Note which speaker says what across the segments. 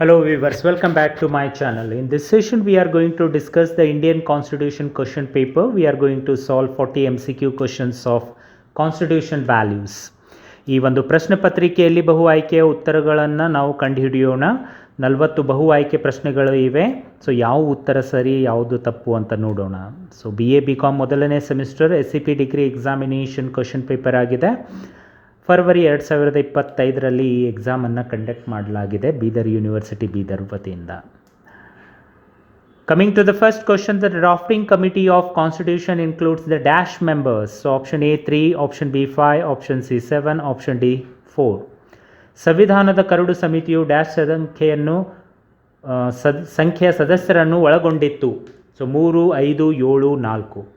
Speaker 1: Hello viewers, welcome back to my channel. In this session we are going to discuss the Indian Constitution question paper. We are going to solve 40 MCQ questions of Constitution values. ಈ ಒಂದು ಪ್ರಶ್ನೆ ಪತ್ರಿಕೆಯಲ್ಲಿ ಬಹು ಆಯ್ಕೆಯ ಉತ್ತರಗಳನ್ನು ನಾವು ಕಂಡುಹಿಡಿಯೋಣ. 40 ಬಹು ಆಯ್ಕೆ ಪ್ರಶ್ನೆಗಳು ಇವೆ. ಸೊ ಯಾವ ಉತ್ತರ ಸರಿ ಯಾವುದು ತಪ್ಪು ಅಂತ ನೋಡೋಣ. ಸೊ BA-BCom ಮೊದಲನೇ semester SCP degree examination question paper ಆಗಿದೆ. ಫೆಬ್ರವರಿ 2025ರಲ್ಲಿ ಈ ಎಕ್ಸಾಮನ್ನು ಕಂಡಕ್ಟ್ ಮಾಡಲಾಗಿದೆ ಬೀದರ್ ಯೂನಿವರ್ಸಿಟಿ ಬೀದರ್ ವತಿಯಿಂದ. Coming to the first question, the drafting committee of constitution includes the dash members. So option A 3, option B 5, option C 7, option D 4. ಸಂವಿಧಾನದ curd ಸಮಿತಿಯು dash ಸಂಖ್ಯೆಯ ಸದಸ್ಯರನ್ನು ಒಳಗೊಂಡಿತ್ತು. So 3, 5, 7, 4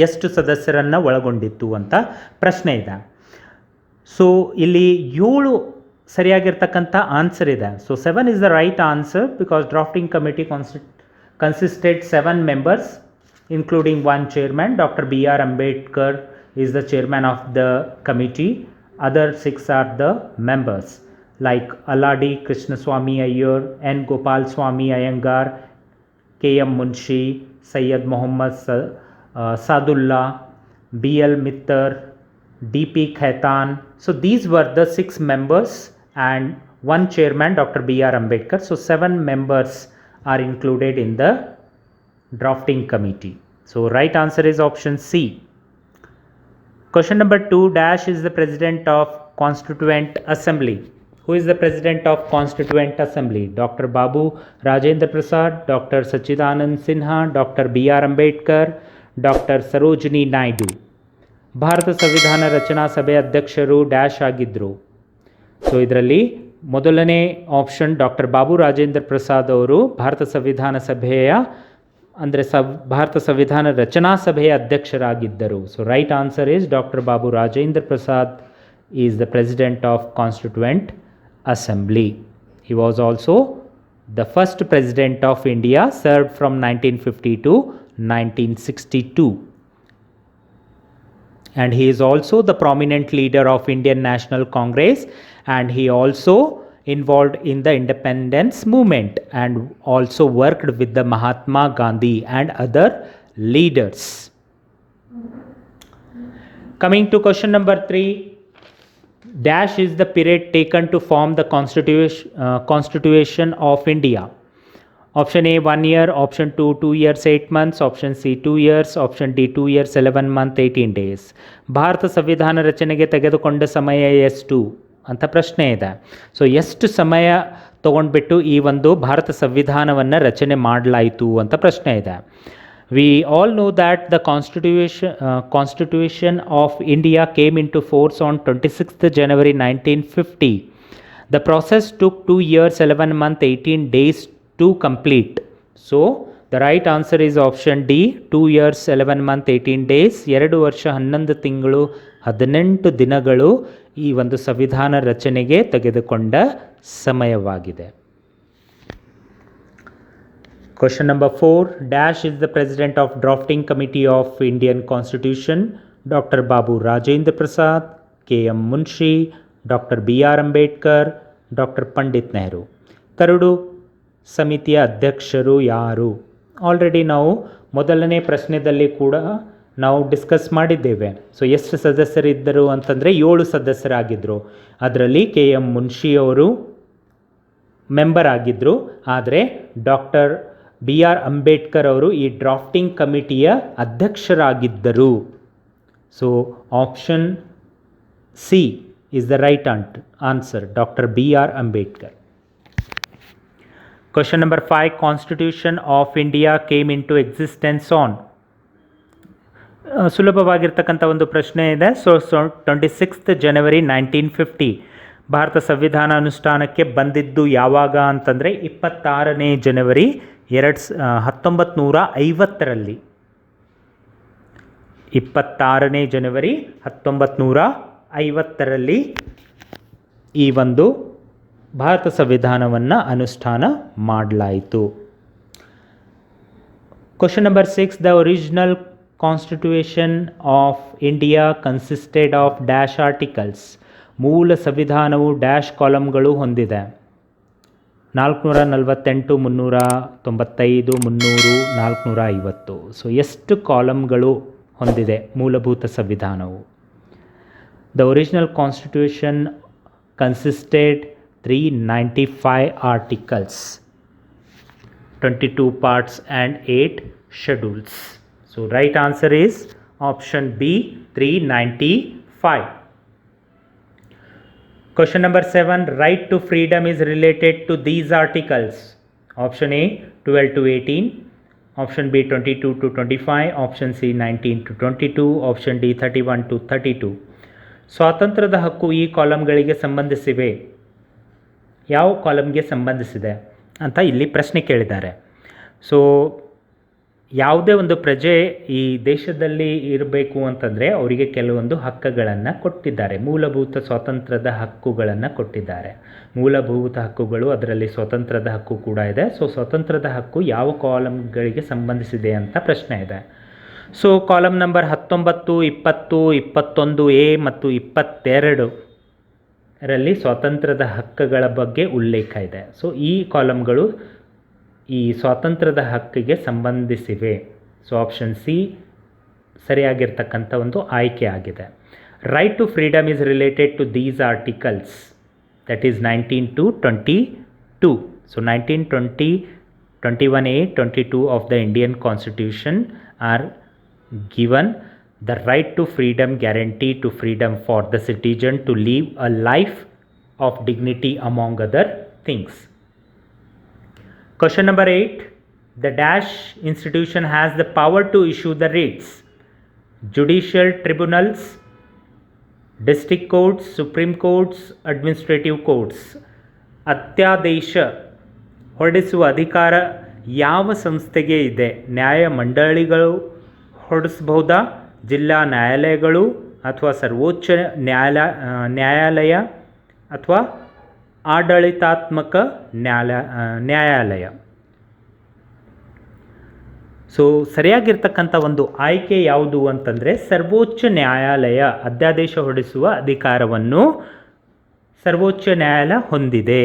Speaker 1: ಎಷ್ಟು ಸದಸ್ಯರನ್ನು ಒಳಗೊಂಡಿತ್ತು ಅಂತ ಪ್ರಶ್ನೆ ಇದೆ. ಸೊ ಇಲ್ಲಿ 7 ಸರಿಯಾಗಿರ್ತಕ್ಕಂಥ ಆನ್ಸರ್ ಇದೆ. So 7 is the right answer because drafting committee consisted 7 members including one chairman. Dr. B.R. Ambedkar is the chairman of the committee. Other 6 are the members like Alladi Krishnaswamy Iyer, N. Gopal Swamy Iyengar, K.M. Munshi, Syed Muhammad Sadullah, B.L. Mittar, D.P. Khaitan. So these were the 6 members and one chairman, Dr. B.R. Ambedkar. So 7 members are included in the drafting committee. So right answer is option C. Question number 2, dash is the president of Constituent Assembly. Who is the president of Constituent Assembly? Dr. Babu Rajendra Prasad, Dr. Sachidanand Sinha, Dr. B.R. Ambedkar, Dr. Sarojini Naidu. ಭಾರತ ಸಂವಿಧಾನ ರಚನಾ ಸಭೆಯ ಅಧ್ಯಕ್ಷರು dash ಆಗಿದ್ದರು. So ಇದರಲ್ಲಿ ಮೊದಲನೇ option doctor Babu Rajendra Prasad ಅವರು ಭಾರತ ಸಂವಿಧಾನ ಸಭೆಯ ಅಂದರೆ ಭಾರತ ಸಂವಿಧಾನ ರಚನಾ ಸಭೆಯ ಅಧ್ಯಕ್ಷರಾಗಿದ್ದರು. So right answer is doctor Babu Rajendra Prasad is the president of constituent assembly. He was also the first president of India, served from 1950 to 1962. And he is also the prominent leader of Indian National Congress, and he also involved in the independence movement and also worked with the Mahatma Gandhi and other leaders. Coming to question number 3, dash is the period taken to form the Constitution of India. Option A 1 year, option 2 2 years 8 months, option C 2 years, option D 2 years 11 months 18 days. Bharat ಸಂವಿಧಾನ ರಚನೆಗೆ ತೆಗೆದುಕೊಂಡ ಸಮಯ ಎಷ್ಟು ಅಂತ ಪ್ರಶ್ನೆ ಇದೆ. So ಎಷ್ಟು ಸಮಯ ತೊಗೊಂಡ್ಬಿಟ್ಟು ಈ ಒಂದು ಭಾರತ ಸಂವಿಧಾನವನ್ನು ರಚನೆ ಮಾಡಲಾಯಿತು ಅಂತ ಪ್ರಶ್ನೆ ಇದೆ. We all know that the Constitution of India came into force on 26th January 1950. The process took 2 years 11 months 18 days to complete. So the right answer is option D 2 years 11 months 18 days. 2 ವರ್ಷ 11 ತಿಂಗಳು 18 ದಿನಗಳು ಈ ಒಂದು ಸಂವಿಧಾನ ರಚನೆಗೆ ತೆಗೆದುಕೊಂಡ ಸಮಯವಾಗಿದೆ. Question number 4, dash is the president of drafting committee of Indian Constitution. Dr. Babu Rajendra Prasad, K.M. Munshi, Dr. B.R. Ambedkar, Dr. Pandit Nehru. Curd ಸಮಿತಿಯ ಅಧ್ಯಕ್ಷರು ಯಾರು? ಆಲ್ರೆಡಿ ನಾವು ಮೊದಲನೇ ಪ್ರಶ್ನೆಯಲ್ಲಿ ಕೂಡ ನಾವು ಡಿಸ್ಕಸ್ ಮಾಡಿದ್ದೇವೆ. ಸೊ ಎಷ್ಟು ಸದಸ್ಯರಿದ್ದರು ಅಂತಂದರೆ 7 ಸದಸ್ಯರಾಗಿದ್ದರು. ಅದರಲ್ಲಿ KM ಮುನ್ಷಿ ಅವರು ಮೆಂಬರ್ ಆಗಿದ್ದರು. ಆದರೆ ಡಾಕ್ಟರ್ B.R. ಅಂಬೇಡ್ಕರ್ ಅವರು ಈ ಡ್ರಾಫ್ಟಿಂಗ್ ಕಮಿಟಿಯ ಅಧ್ಯಕ್ಷರಾಗಿದ್ದರು. So option C is the right answer, doctor B.R. Ambedkar. Question number 5, Constitution of India came into existence on. ಸುಲಭವಾಗಿರ್ತಕ್ಕಂಥ ಒಂದು ಪ್ರಶ್ನೆ ಇದೆ. ಸೊ 26th January 1950 ಭಾರತ ಸಂವಿಧಾನ ಅನುಷ್ಠಾನಕ್ಕೆ ಬಂದಿದ್ದು ಯಾವಾಗ ಅಂತಂದರೆ 26ನೇ ಜನವರಿ 1950ರಲ್ಲಿ. 26ನೇ ಜನವರಿ 1950ರಲ್ಲಿ ಈ ಒಂದು ಭಾರತ ಸಂವಿಧಾನವನ್ನು ಅನುಷ್ಠಾನ ಮಾಡಲಾಯಿತು. Question number 6, the original Constitution of India consisted of dash articles. ಮೂಲ ಸಂವಿಧಾನವು ಡ್ಯಾಶ್ ಕಾಲಮ್ಗಳು ಹೊಂದಿದೆ. 448, 395, 300, 450. ಸೊ ಎಷ್ಟು ಕಾಲಮ್ಗಳು ಹೊಂದಿದೆ ಮೂಲಭೂತ ಸಂವಿಧಾನವು? The original constitution consisted 395 articles, 22 parts and 8 schedules. So right answer is option B, 395. Question number 7. Right to freedom is related to these articles. Option A, 12 to 18. Option B, 22 to 25. Option C, 19 to 22. Option D, 31 to 32. ಸ್ವಾತಂತ್ರ್ಯದ ಹಕ್ಕು ಈ ಕಾಲಮ್ಗಳಿಗೆ ಸಂಬಂಧಿಸಿವೆ. ಯಾವ ಕಾಲಮ್ಗೆ ಸಂಬಂಧಿಸಿದೆ ಅಂತ ಇಲ್ಲಿ ಪ್ರಶ್ನೆ ಕೇಳಿದ್ದಾರೆ. ಸೊ ಯಾವುದೇ ಒಂದು ಪ್ರಜೆ ಈ ದೇಶದಲ್ಲಿ ಇರಬೇಕು ಅಂತಂದರೆ ಅವರಿಗೆ ಕೆಲವೊಂದು ಹಕ್ಕುಗಳನ್ನು ಕೊಟ್ಟಿದ್ದಾರೆ, ಮೂಲಭೂತ ಸ್ವಾತಂತ್ರ್ಯದ ಹಕ್ಕುಗಳನ್ನು ಕೊಟ್ಟಿದ್ದಾರೆ. ಮೂಲಭೂತ ಹಕ್ಕುಗಳು, ಅದರಲ್ಲಿ ಸ್ವಾತಂತ್ರ್ಯದ ಹಕ್ಕು ಕೂಡ ಇದೆ. ಸೊ ಸ್ವಾತಂತ್ರ್ಯದ ಹಕ್ಕು ಯಾವ ಕಾಲಮ್ಗಳಿಗೆ ಸಂಬಂಧಿಸಿದೆ ಅಂತ ಪ್ರಶ್ನೆ ಇದೆ. ಸೊ ಕಾಲಮ್ ನಂಬರ್ 19, 20, 21 ಎ ಮತ್ತು 22 ರಲ್ಲಿ ಸ್ವಾತಂತ್ರ್ಯದ ಹಕ್ಕುಗಳ ಬಗ್ಗೆ ಉಲ್ಲೇಖ ಇದೆ. ಸೊ ಈ ಕಾಲಮ್ಗಳು ಈ ಸ್ವಾತಂತ್ರ್ಯದ ಹಕ್ಕಿಗೆ ಸಂಬಂಧಿಸಿವೆ. ಸೊ ಆಪ್ಷನ್ ಸಿ ಸರಿಯಾಗಿರ್ತಕ್ಕಂಥ ಒಂದು ಆಯ್ಕೆ ಆಗಿದೆ. Right to freedom is related to these articles, that is 19 to 22. So 19, 20, 21A, 22 of the Indian constitution are given the right to freedom, guarantee to freedom for the citizen to live a life of dignity among other things. Question number 8. The dash institution has the power to issue the writs. Judicial tribunals, district courts, supreme courts, administrative courts. ಅತ್ಯಾದೇಶ ಹೊರಡಿಸುವ ಅಧಿಕಾರ ಯಾವ ಸಂಸ್ಥೆಗೆ ಇದೆ? ನ್ಯಾಯ ಮಂಡಳಿಗಳು ಹೊರಡಿಸಬಹುದಾ, ಜಿಲ್ಲಾ ನ್ಯಾಯಾಲಯಗಳು ಅಥವಾ ಸರ್ವೋಚ್ಚ ನ್ಯಾಯಾಲಯ ಅಥವಾ ಆಡಳಿತಾತ್ಮಕ ನ್ಯಾಯಾಲಯ? ಸೊ ಸರಿಯಾಗಿರ್ತಕ್ಕಂಥ ಒಂದು ಆಯ್ಕೆ ಯಾವುದು ಅಂತಂದರೆ ಸರ್ವೋಚ್ಚ ನ್ಯಾಯಾಲಯ. ಅಧ್ಯಾದೇಶ ಹೊರಡಿಸುವ ಅಧಿಕಾರವನ್ನು ಸರ್ವೋಚ್ಚ ನ್ಯಾಯಾಲಯ ಹೊಂದಿದೆ.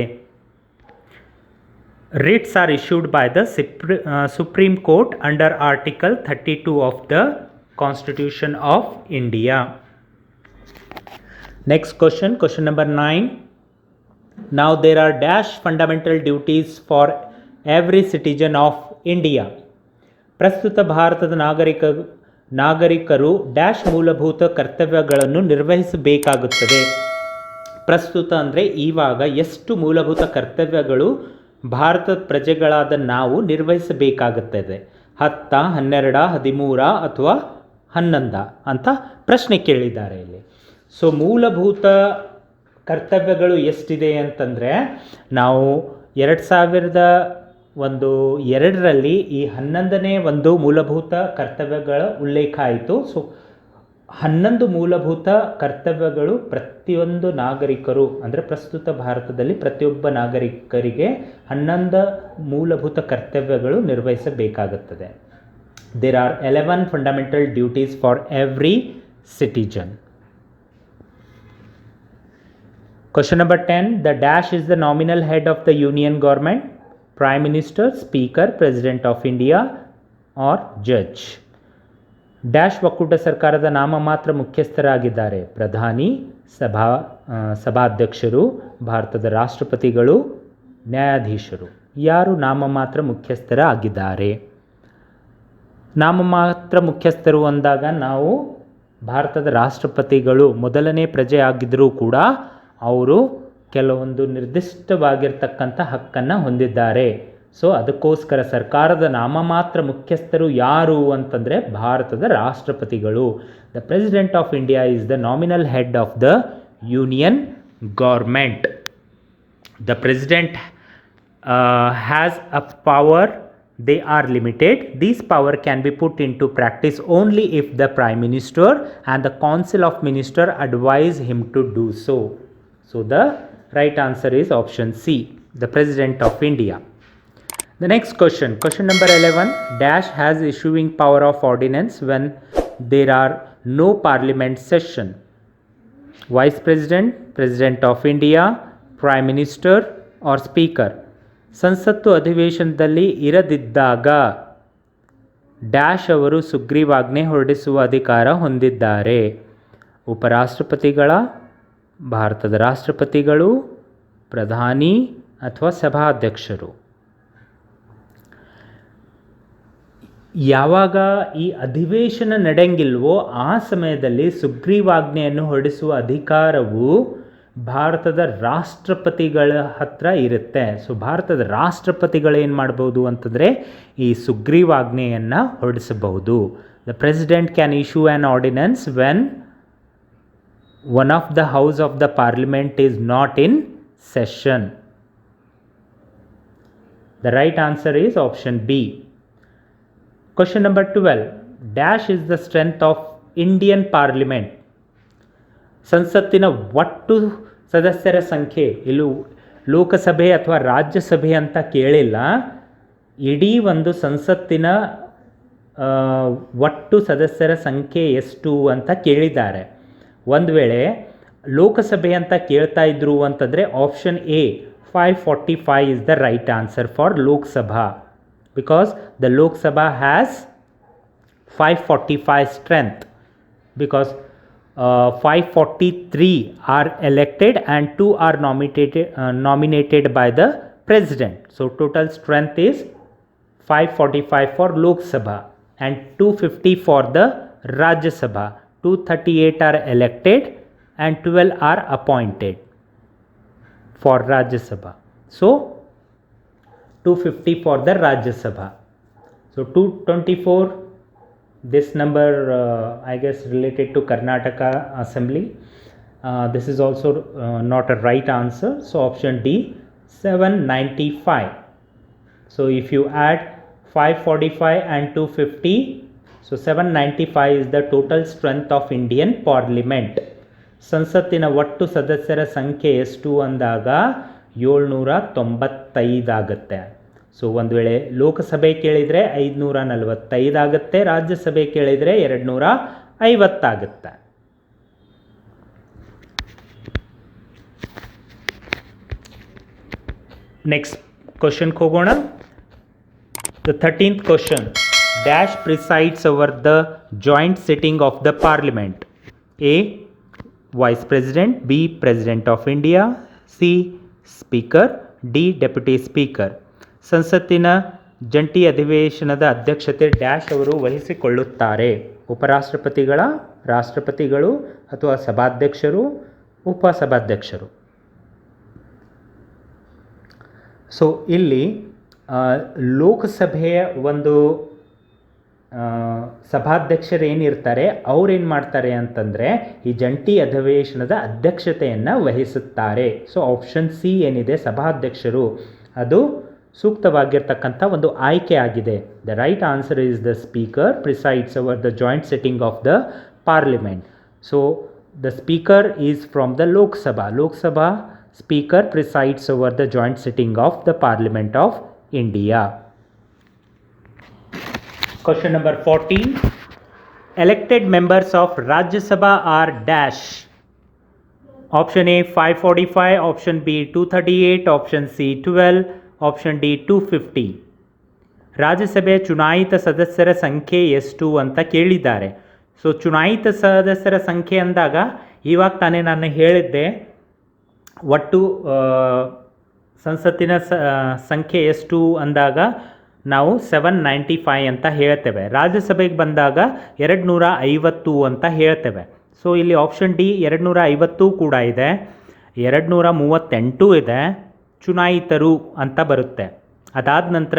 Speaker 1: Writs are issued by the Supreme Court under Article 32 of the Constitution of India. Next question, question number 9. Now there are dash fundamental duties for every citizen of India. ಪ್ರಸ್ತುತ ಭಾರತದ ನಾಗರಿಕರು ಡ್ಯಾಶ್ ಮೂಲಭೂತ ಕರ್ತವ್ಯಗಳನ್ನು ನಿರ್ವಹಿಸಬೇಕಾಗುತ್ತದೆ. ಪ್ರಸ್ತುತ ಅಂದರೆ ಇವಾಗ ಎಷ್ಟು ಮೂಲಭೂತ ಕರ್ತವ್ಯಗಳು ಭಾರತದ ಪ್ರಜೆಗಳಾದ ನಾವು ನಿರ್ವಹಿಸಬೇಕಾಗುತ್ತದೆ? 10, 12, 13 ಅಥವಾ 11 ಅಂತ ಪ್ರಶ್ನೆ ಕೇಳಿದ್ದಾರೆ ಇಲ್ಲಿ. ಸೊ ಮೂಲಭೂತ ಕರ್ತವ್ಯಗಳು ಎಷ್ಟಿದೆ ಅಂತಂದರೆ ನಾವು 2002ರಲ್ಲಿ ಈ 11ನೇ ಒಂದು ಮೂಲಭೂತ ಕರ್ತವ್ಯಗಳ ಉಲ್ಲೇಖ ಆಯಿತು. ಸೊ 11 ಮೂಲಭೂತ ಕರ್ತವ್ಯಗಳು ಪ್ರತಿಯೊಂದು ನಾಗರಿಕರು ಅಂದರೆ ಪ್ರಸ್ತುತ ಭಾರತದಲ್ಲಿ ಪ್ರತಿಯೊಬ್ಬ ನಾಗರಿಕರಿಗೆ 11 ಮೂಲಭೂತ ಕರ್ತವ್ಯಗಳು ನಿರ್ವಹಿಸಬೇಕಾಗುತ್ತದೆ. There are 11 fundamental duties for every citizen. Question number 10. The dash is the nominal head of the union government, prime minister, speaker, president of India or judge. Dash ಒಕ್ಕೂಟ ಸರ್ಕಾರದ ನಾಮಮಾತ್ರ ಮುಖ್ಯಸ್ಥರಾಗಿದ್ದಾರೆ. ಪ್ರಧಾನಿ, ಸಭಾಧ್ಯಕ್ಷರು, ಭಾರತದ ರಾಷ್ಟ್ರಪತಿಗಳು, ನ್ಯಾಯಾಧೀಶರು. ಯಾರು ನಾಮಮಾತ್ರ ಮುಖ್ಯಸ್ಥರಾಗಿದ್ದಾರೆ? ನಾಮಮಾತ್ರ ಮುಖ್ಯಸ್ಥರು ಅಂದಾಗ ನಾವು ಭಾರತದ ರಾಷ್ಟ್ರಪತಿಗಳು ಮೊದಲನೇ ಪ್ರಜೆ ಆಗಿದ್ದರೂ ಕೂಡ ಅವರು ಕೆಲವೊಂದು ನಿರ್ದಿಷ್ಟವಾಗಿರ್ತಕ್ಕಂಥ ಹಕ್ಕನ್ನು ಹೊಂದಿದ್ದಾರೆ. ಸೊ ಅದಕ್ಕೋಸ್ಕರ ಸರ್ಕಾರದ ನಾಮಮಾತ್ರ ಮುಖ್ಯಸ್ಥರು ಯಾರು ಅಂತಂದರೆ ಭಾರತದ ರಾಷ್ಟ್ರಪತಿಗಳು. The president of India is the nominal head of the union government. The president has a power, they are limited. These power can be put into practice only if the prime minister and the council of ministers advise him to do so. So the right answer is option C, the president of India. The next question, question number 11. Dash has issuing power of ordinance when there are no parliament session. Vice president, president of India, prime minister or speaker. ಸಂಸತ್ತು ಅಧಿವೇಶನದಲ್ಲಿ ಇರದಿದ್ದಾಗ dash ಅವರು ಸುಗ್ರೀವಾಜ್ಞೆ ಹೊರಡಿಸುವ ಅಧಿಕಾರ ಹೊಂದಿದ್ದಾರೆ. ಉಪರಾಷ್ಟ್ರಪತಿಗಳ, ಭಾರತದ ರಾಷ್ಟ್ರಪತಿಗಳು, ಪ್ರಧಾನಿ ಅಥವಾ ಸಭಾಧ್ಯಕ್ಷರು. ಯಾವಾಗ ಈ ಅಧಿವೇಶನ ನಡೆಯಂಗಿಲ್ವೋ ಆ ಸಮಯದಲ್ಲಿ ಸುಗ್ರೀವಾಜ್ಞೆಯನ್ನು ಹೊರಡಿಸುವ ಅಧಿಕಾರವು ಭಾರತದ ರಾಷ್ಟ್ರಪತಿಗಳ ಹತ್ರ ಇರುತ್ತೆ. ಸೊ ಭಾರತದ ರಾಷ್ಟ್ರಪತಿಗಳು ಏನು ಮಾಡ್ಬೋದು ಅಂತಂದರೆ ಈ ಸುಗ್ರೀವಾಜ್ಞೆಯನ್ನು ಹೊರಡಿಸಬಹುದು. The president can issue an ordinance when one of the house of the parliament is not in session. The right answer is option B. Question number 12. Dash is the strength of Indian Parliament. ಸಂಸತ್ತಿನ ಒಟ್ಟು ಸದಸ್ಯರ ಸಂಖ್ಯೆ, ಇಲ್ಲಿ ಲೋಕಸಭೆ ಅಥವಾ ರಾಜ್ಯಸಭೆ ಅಂತ ಕೇಳಿಲ್ಲ, ಇಡೀ ಒಂದು ಸಂಸತ್ತಿನ ಒಟ್ಟು ಸದಸ್ಯರ ಸಂಖ್ಯೆ ಎಷ್ಟು ಅಂತ ಕೇಳಿದ್ದಾರೆ. ಒಂದು ವೇಳೆ ಲೋಕಸಭೆ ಅಂತ ಕೇಳ್ತಾ ಇದ್ರು ಅಂತಂದರೆ option A 545 is the right answer for Lok Sabha. Because the Lok Sabha has 545 strength, because 543 are elected and 2 are nominated by the president. So total strength is 545 for Lok Sabha and 250 for the Rajya Sabha. 238 are elected and 12 are appointed for Rajya Sabha. So 250 for the Rajya Sabha. So 224, this number I guess related to Karnataka Assembly. This is also not a right answer. So option D 795. So if you add 545 and 250, so 795 is the total strength of Indian Parliament. ಸಂಸತ್ತಿನ ಒಟ್ಟು ಸದಸ್ಯರ ಸಂಖ್ಯೆ ಎಷ್ಟು ಅಂದಾಗ 795 ಆಗುತ್ತೆ. So ಒಂದು ವೇಳೆ ಲೋಕಸಭೆ ಕೇಳಿದರೆ 545 ಆಗುತ್ತೆ, ರಾಜ್ಯಸಭೆ ಕೇಳಿದರೆ 250 ಆಗುತ್ತೆ. ನೆಕ್ಸ್ಟ್ ಕ್ವಶನ್ಗೆ ಹೋಗೋಣ. The 13th question. Dash presides over the joint sitting of the parliament. A vice president, B president of India, C speaker, D deputy speaker. ಸಂಸತ್ತಿನ ಜಂಟಿ ಅಧಿವೇಶನದ ಅಧ್ಯಕ್ಷತೆ ಡ್ಯಾಶ್ ಅವರು ವಹಿಸಿಕೊಳ್ಳುತ್ತಾರೆ. ಉಪರಾಷ್ಟ್ರಪತಿಗಳ, ರಾಷ್ಟ್ರಪತಿಗಳು ಅಥವಾ ಸಭಾಧ್ಯಕ್ಷರು, ಉಪಸಭಾಧ್ಯಕ್ಷರು. ಸೊ ಇಲ್ಲಿ ಲೋಕಸಭೆಯ ಒಂದು ಸಭಾಧ್ಯಕ್ಷರು ಏನಿರ್ತಾರೆ ಅವ್ರೇನು ಮಾಡ್ತಾರೆ ಅಂತಂದರೆ ಈ ಜಂಟಿ ಅಧಿವೇಶನದ ಅಧ್ಯಕ್ಷತೆಯನ್ನು ವಹಿಸುತ್ತಾರೆ. ಸೊ ಆಪ್ಷನ್ ಸಿ ಏನಿದೆ ಸಭಾಧ್ಯಕ್ಷರು, ಅದು ಸೂಕ್ತವಾಗಿರ್ತಕ್ಕಂಥ ಒಂದು ಆಯ್ಕೆ ಆಗಿದೆ. The right answer is the speaker presides over the joint sitting of the parliament. So the speaker is from the Lok Sabha. Lok Sabha speaker presides over the joint sitting of the parliament of India. Question number 14. Elected members of Rajya Sabha are dash. Option A 545, option B 238, option C 12, option D 250. ರಾಜ್ಯಸಭೆಯ ಚುನಾಯಿತ ಸದಸ್ಯರ ಸಂಖ್ಯೆ ಎಷ್ಟು ಅಂತ ಕೇಳಿದ್ದಾರೆ. So ಚುನಾಯಿತ ಸದಸ್ಯರ ಸಂಖ್ಯೆ ಅಂದಾಗ ಇವಾಗ ತಾನೇ ನಾನು ಹೇಳಿದ್ದೆ ಒಟ್ಟು ಸಂಸತ್ತಿನ ಸಂಖ್ಯೆ ಎಷ್ಟು ಅಂದಾಗ ನಾವು 795 ಅಂತ ಹೇಳ್ತೇವೆ. ರಾಜ್ಯಸಭೆಗೆ ಬಂದಾಗ 250 ಅಂತ ಹೇಳ್ತೇವೆ. ಸೊ ಇಲ್ಲಿ ಆಪ್ಷನ್ ಡಿ 250 ಕೂಡ ಇದೆ, 238 ಇದೆ, ಚುನಾಯಿತರು ಅಂತ ಬರುತ್ತೆ. ಅದಾದ ನಂತರ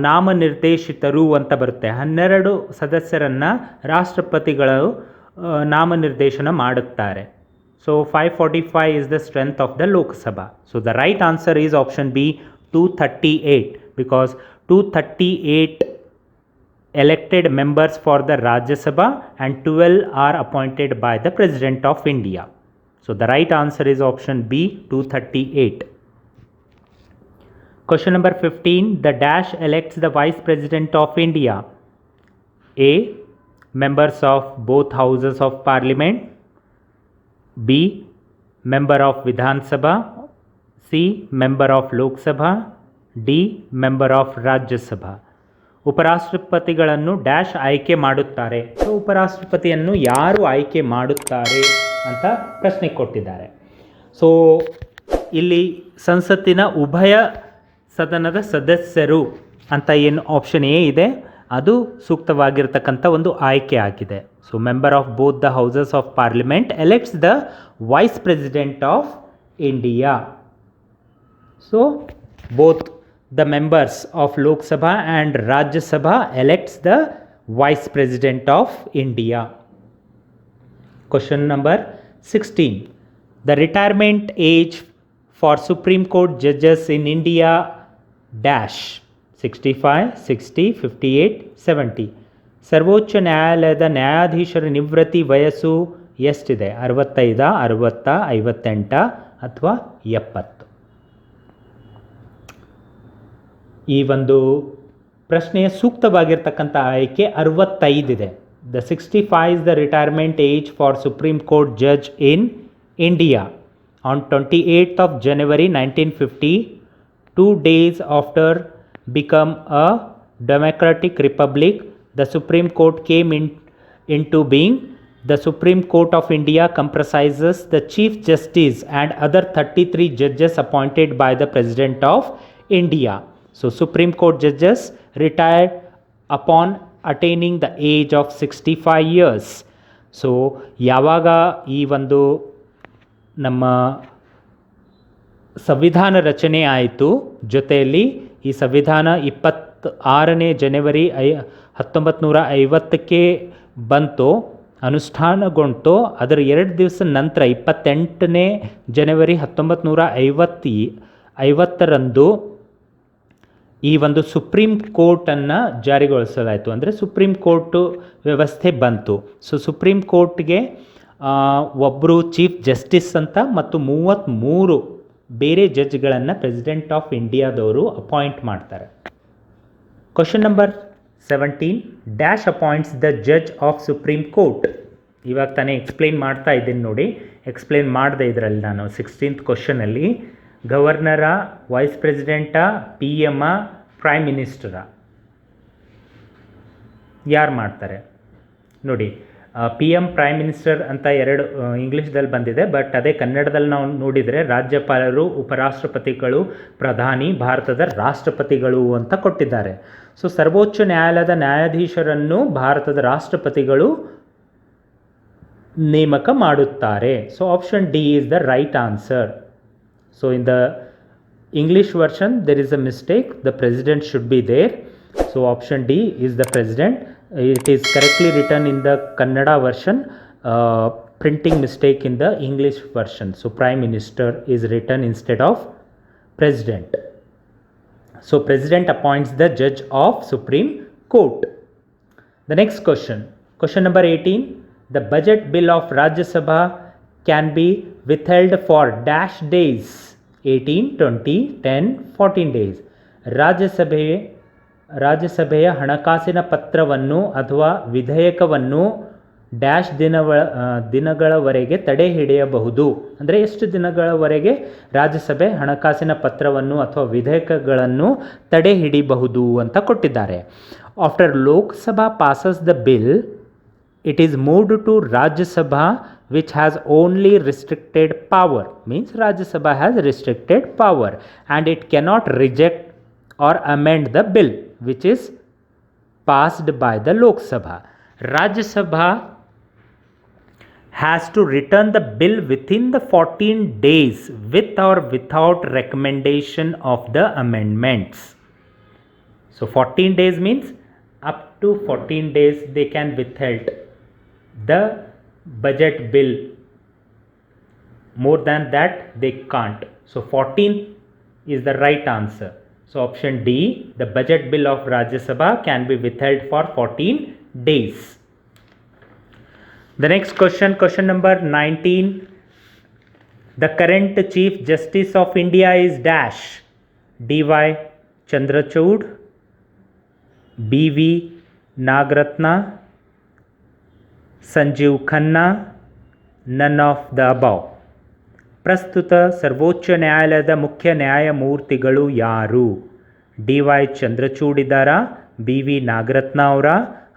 Speaker 1: ನಾಮನಿರ್ದೇಶಿತರು ಅಂತ ಬರುತ್ತೆ. 12 ಸದಸ್ಯರನ್ನು ರಾಷ್ಟ್ರಪತಿಗಳು ನಾಮನಿರ್ದೇಶನ ಮಾಡುತ್ತಾರೆ. So 545 is the strength of the Lok Sabha. So the right answer is option B 238, because 238 elected members for the Rajya Sabha and 12 are appointed by the President of India. So the right answer is option B 238. Question number 15. The dash elects the Vice President of India. A. Members of both houses of Parliament. B. Member of Vidhan Sabha. C. Member of Lok Sabha. D member of Rajya Sabha. ಉಪರಾಷ್ಟ್ರಪತಿಗಳನ್ನು dash ಆಯ್ಕೆ ಮಾಡುತ್ತಾರೆ. So ಉಪರಾಷ್ಟ್ರಪತಿಯನ್ನು ಯಾರು ಆಯ್ಕೆ ಮಾಡುತ್ತಾರೆ ಅಂತ ಪ್ರಶ್ನೆ ಕೊಟ್ಟಿದ್ದಾರೆ. So ಇಲ್ಲಿ ಸಂಸತ್ತಿನ ಉಭಯ ಸದನದ ಸದಸ್ಯರು ಅಂತ ಏನು ಆಪ್ಷನ್ ಎ ಇದೆ ಅದು ಸೂಕ್ತವಾಗಿರ್ತಕ್ಕಂಥ ಒಂದು ಆಯ್ಕೆ ಆಗಿದೆ. So member of both the houses of parliament elects the vice president of India. So both the members of Lok Sabha and Rajya Sabha elects the Vice President of India. Question number 16. The retirement age for Supreme Court judges in India dash 65, 60, 58, 70. ಸರ್ವೋಚ್ಚ ನ್ಯಾಯಾಲಯದ ನ್ಯಾಯಾಧೀಶರ ನಿವೃತ್ತಿ ವಯಸ್ಸು ಎಷ್ಟಿದೆ? 65, 60, 58 ಅಥವಾ 70? ಈ ಒಂದು ಪ್ರಶ್ನೆಯ ಸೂಕ್ತವಾಗಿರ್ತಕ್ಕಂಥ ಆಯ್ಕೆ 65 ಇದೆ. The 65 is the retirement age for supreme court judge in India on 28th of January 1950, 2 days after become a democratic republic. The Supreme Court came into being. The Supreme Court of India comprises the Chief Justice and other 33 judges appointed by the President of India. So Supreme Court judges retired upon attaining the age of 65 years. So ಯಾವಾಗ ಈ ಒಂದು ನಮ್ಮ ಸಂವಿಧಾನ ರಚನೆ ಆಯಿತು, ಜೊತೆಯಲ್ಲಿ ಈ ಸಂವಿಧಾನ 26ನೇ ಜನವರಿ 1950ಕ್ಕೆ ಬಂತು, ಅನುಷ್ಠಾನಗೊಂಡು ಅದರ 2 ದಿವಸ ನಂತರ 28ನೇ ಜನವರಿ 1950ರಂದು ಈ ಒಂದು ಸುಪ್ರೀಂ ಕೋರ್ಟನ್ನು ಜಾರಿಗೊಳಿಸಲಾಯಿತು. ಅಂದರೆ ಸುಪ್ರೀಂ ಕೋರ್ಟು ವ್ಯವಸ್ಥೆ ಬಂತು. ಸೊ ಸುಪ್ರೀಂ ಕೋರ್ಟ್ಗೆ ಒಬ್ಬರು ಚೀಫ್ ಜಸ್ಟಿಸ್ ಅಂತ ಮತ್ತು 33 ಬೇರೆ ಜಡ್ಜ್ಗಳನ್ನು ಪ್ರೆಸಿಡೆಂಟ್ ಆಫ್ ಇಂಡಿಯಾದವರು ಅಪಾಯಿಂಟ್ ಮಾಡ್ತಾರೆ. Question number 17. Dash appoints the judge of supreme court. ಇವಾಗ ತಾನೇ ಎಕ್ಸ್ಪ್ಲೇನ್ ಮಾಡ್ತಾ ಇದ್ದೀನಿ ನೋಡಿ, ಎಕ್ಸ್ಪ್ಲೇನ್ ಮಾಡಿದೆ ಇದರಲ್ಲಿ ನಾನು 16th ಕ್ವಶನಲ್ಲಿ. ಗವರ್ನರ, ವೈಸ್ ಪ್ರೆಸಿಡೆಂಟಾ, ಪಿ ಎಮ್ಮ, ಪ್ರೈಮ್ ಮಿನಿಸ್ಟರ, ಯಾರು ಮಾಡ್ತಾರೆ ನೋಡಿ. ಪಿ ಎಮ್, ಪ್ರೈಮ್ ಮಿನಿಸ್ಟರ್ ಅಂತ 2 ಇಂಗ್ಲೀಷ್ದಲ್ಲಿ ಬಂದಿದೆ, ಬಟ್ ಅದೇ ಕನ್ನಡದಲ್ಲಿ ನಾವು ನೋಡಿದರೆ ರಾಜ್ಯಪಾಲರು, ಉಪರಾಷ್ಟ್ರಪತಿಗಳು, ಪ್ರಧಾನಿ, ಭಾರತದ ರಾಷ್ಟ್ರಪತಿಗಳು ಅಂತ ಕೊಟ್ಟಿದ್ದಾರೆ. ಸೊ ಸರ್ವೋಚ್ಚ ನ್ಯಾಯಾಲಯದ ನ್ಯಾಯಾಧೀಶರನ್ನು ಭಾರತದ ರಾಷ್ಟ್ರಪತಿಗಳು ನೇಮಕ ಮಾಡುತ್ತಾರೆ. So option D is the right answer. So in the English version there is a mistake, the president should be there. So option D is the president. It is correctly written in the Kannada version, printing mistake in the English version. So prime minister is written instead of president. So president appoints the judge of Supreme Court. The next question, question number 18. The budget bill of Rajya Sabha can be withheld for dash days 18, 20, 10, 14 days. ರಾಜ್ಯಸಭೆಯ ಹಣಕಾಸಿನ ಪತ್ರವನ್ನು ಅಥವಾ ವಿಧೇಯಕವನ್ನು dash ದಿನಗಳವರೆಗೆ ತಡೆ ಹಿಡಿಯಬಹುದು. ಅಂದರೆ ಎಷ್ಟು ದಿನಗಳವರೆಗೆ ರಾಜ್ಯಸಭೆ ಹಣಕಾಸಿನ ಪತ್ರವನ್ನು ಅಥವಾ ವಿಧೇಯಕಗಳನ್ನು ತಡೆ ಹಿಡಿಯಬಹುದು ಅಂತ ಕೊಟ್ಟಿದ್ದಾರೆ. After Lok Sabha passes the bill, it is moved to Rajya Sabha, which has only restricted power. Means Rajya Sabha has restricted power and it cannot reject or amend the bill which is passed by the Lok Sabha. Rajya Sabha has to return the bill within the 14 days with or without recommendation of the amendments. So 14 days means up to 14 days they can withhold the budget bill. More than that they can't. So 14 is the right answer. So option D, the budget bill of Rajya Sabha can be withheld for 14 days. The next question, question number 19. The current Chief Justice of India is dash. D.Y. Chandrachud, B.V. Nagratna, Sanjeev Khanna, none of the above. ಪ್ರಸ್ತುತ ಸರ್ವೋಚ್ಚ ನ್ಯಾಯಾಲಯದ ಮುಖ್ಯ ನ್ಯಾಯಮೂರ್ತಿಗಳು ಯಾರು? DY Chandrachud ಇದ್ದಾರಾ, BV Nagaratna ಅವರ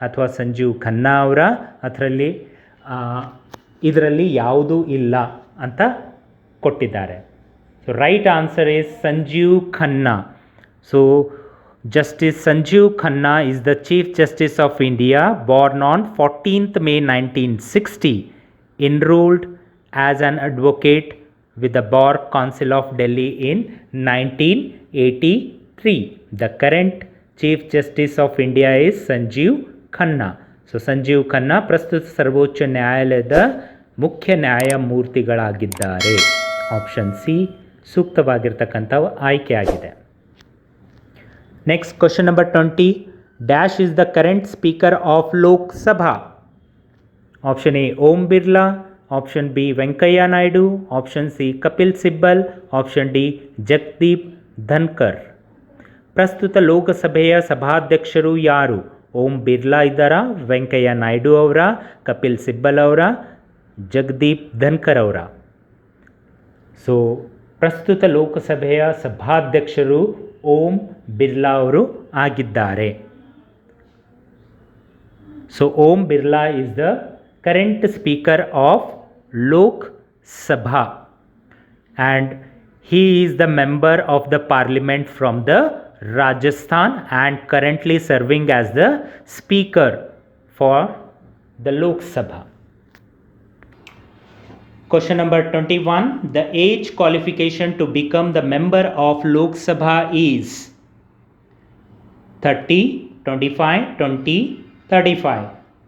Speaker 1: ಅಥವಾ ಸಂಜೀವ್ ಖನ್ನಾ ಅವರ, ಇದರಲ್ಲಿ ಯಾವುದೂ ಇಲ್ಲ ಅಂತ ಕೊಟ್ಟಿದ್ದಾರೆ. So right answer is Sanjeev Khanna. So Justice Sanjeev Khanna is the Chief Justice of India, born on 14th May 1960, enrolled as an advocate with the Bar Council of Delhi in 1983. The current Chief Justice of India is Sanjeev Khanna. So Sanjeev Khanna ಪ್ರಸ್ತುತ ಸರ್ವೋಚ್ಚ ನ್ಯಾಯಾಲಯದ ಮುಖ್ಯ ನ್ಯಾಯಮೂರ್ತಿಗಳಾಗಿದ್ದಾರೆ. Option C ಸೂಕ್ತವಾಗಿರ್ತಕ್ಕಂಥ ಆಯ್ಕೆಯಾಗಿದೆ. Next, question number 20. Dash is the current Speaker of Lok Sabha. Option A, Om Birla. Option B, Venkaiah Naidu. Option C, Kapil Sibal. Option D, Jagdeep Dhankar. ಪ್ರಸ್ತುತ ಲೋಕಸಭೆಯ ಸಭಾಧ್ಯಕ್ಷರು ಯಾರು? ಓಂ ಬಿರ್ಲಾ ಇದ್ದಾರಾ, ವೆಂಕಯ್ಯ ನಾಯ್ಡು ಅವರ, ಕಪಿಲ್ ಸಿಬ್ಬಲ್ ಅವರ, ಜಗದೀಪ್ ಧನ್ಕರ್ ಅವರ? ಸೊ ಪ್ರಸ್ತುತ ಲೋಕಸಭೆಯ ಸಭಾಧ್ಯಕ್ಷರು ಓಂ ಬಿರ್ಲಾ ಅವರು ಆಗಿದ್ದಾರೆ. So Om Birla is the current speaker of Lok ಸಭಾ and he is the member of the parliament from the Rajasthan and currently serving as the speaker for the Lok Sabha. Question number 21. The age qualification to become the member of Lok Sabha is 30, 25, 20, 35.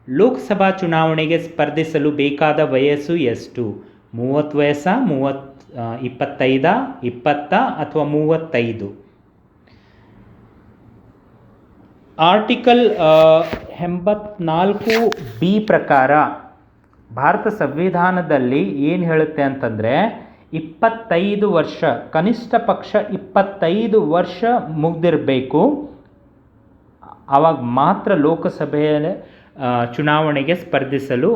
Speaker 1: Lok Sabha ಚುನಾವಣೆಗೆ ಸ್ಪರ್ಧಿಸಲು ಬೇಕಾದ ವಯಸ್ಸು ಎಷ್ಟು? 30 ವಯಸ್ಸ, 25, 20 ಅಥವಾ 35? Article 84B ಪ್ರಕಾರ ಭಾರತ ಸಂವಿಧಾನದಲ್ಲಿ ಏನು ಹೇಳುತ್ತೆ ಅಂತಂದರೆ 25 ವರ್ಷ, ಕನಿಷ್ಠ ಪಕ್ಷ 25 ವರ್ಷ ಮುಗ್ದಿರಬೇಕು, ಆವಾಗ ಮಾತ್ರ ಲೋಕಸಭೆಯ ಚುನಾವಣೆಗೆ ಸ್ಪರ್ಧಿಸಲು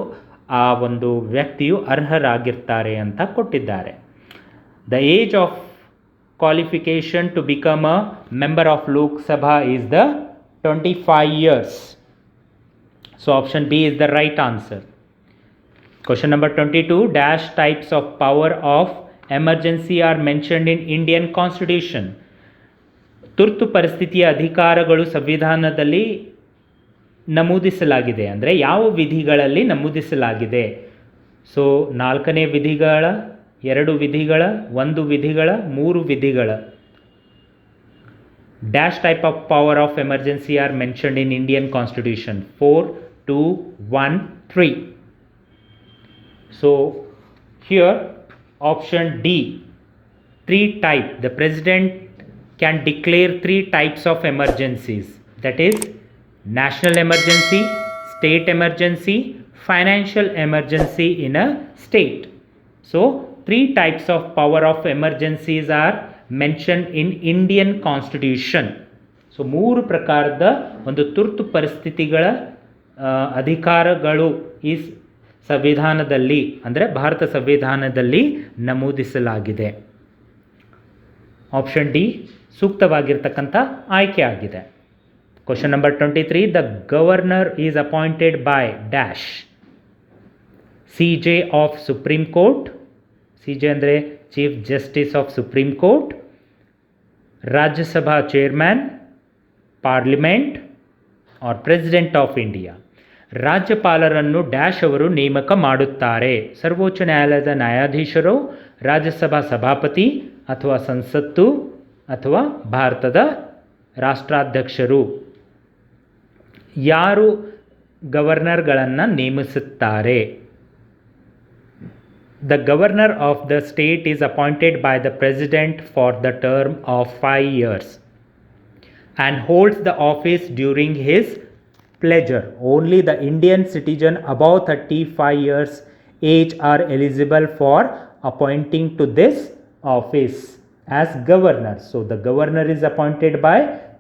Speaker 1: ಆ ಒಂದು ವ್ಯಕ್ತಿಯು ಅರ್ಹರಾಗಿರ್ತಾರೆ ಅಂತ ಕೊಟ್ಟಿದ್ದಾರೆ. The age of qualification to become a member of Lok Sabha is the 25 years. So option B is the right answer. Question number 22. Dash types of power of emergency are mentioned in Indian Constitution. ತುರ್ತು ಪರಿಸ್ಥಿತಿಯ ಅಧಿಕಾರಗಳು ಸಂವಿಧಾನದಲ್ಲಿ ನಮೂದಿಸಲಾಗಿದೆ, ಅಂದರೆ ಯಾವ ವಿಧಿಗಳಲ್ಲಿ ನಮೂದಿಸಲಾಗಿದೆ? So 4ನೇ ವಿಧಿಗಳ, 2 ವಿಧಿಗಳ, 1 ವಿಧಿಗಳ, 3 ವಿಧಿಗಳ. Dash type of power of emergency are mentioned in Indian Constitution. 4, 2, 1, 3. So here option D, 3 type. The president can declare 3 types of emergencies. That is national emergency, state emergency, financial emergency in a state. So 3 types of power of emergencies are mentioned in Indian Constitution. So 3 ಪ್ರಕಾರದ ಒಂದು ತುರ್ತು ಪರಿಸ್ಥಿತಿಗಳ ಅಧಿಕಾರಗಳು ಈ ಸಂವಿಧಾನದಲ್ಲಿ, ಅಂದರೆ ಭಾರತ ಸಂವಿಧಾನದಲ್ಲಿ ನಮೂದಿಸಲಾಗಿದೆ. Option D ಸೂಕ್ತವಾಗಿರ್ತಕ್ಕಂಥ ಆಯ್ಕೆ ಆಗಿದೆ. Question number 23. The governor is appointed by dash. CJ of supreme court. CJ ಅಂದರೆ chief justice of supreme court, Rajya Sabha chairman, parliament or president of India. ರಾಜ್ಯಪಾಲರನ್ನು ಡ್ಯಾಶ್ ಅವರು ನೇಮಕ ಮಾಡುತ್ತಾರೆ. ಸರ್ವೋಚ್ಚ ನ್ಯಾಯಾಲಯದ ನ್ಯಾಯಾಧೀಶರು, ರಾಜ್ಯಸಭಾ ಸಭಾಪತಿ ಅಥವಾ ಸಂಸತ್ತು ಅಥವಾ ಭಾರತದ ರಾಷ್ಟ್ರಾಧ್ಯಕ್ಷರು. ಯಾರು ಗವರ್ನರ್ಗಳನ್ನು ನೇಮಿಸುತ್ತಾರೆ? The governor of the state is appointed by the president for the term of 5 years and holds the office during his pleasure. Only the Indian citizen above 35 years age are eligible for appointing to this office as governor. So the governor is appointed by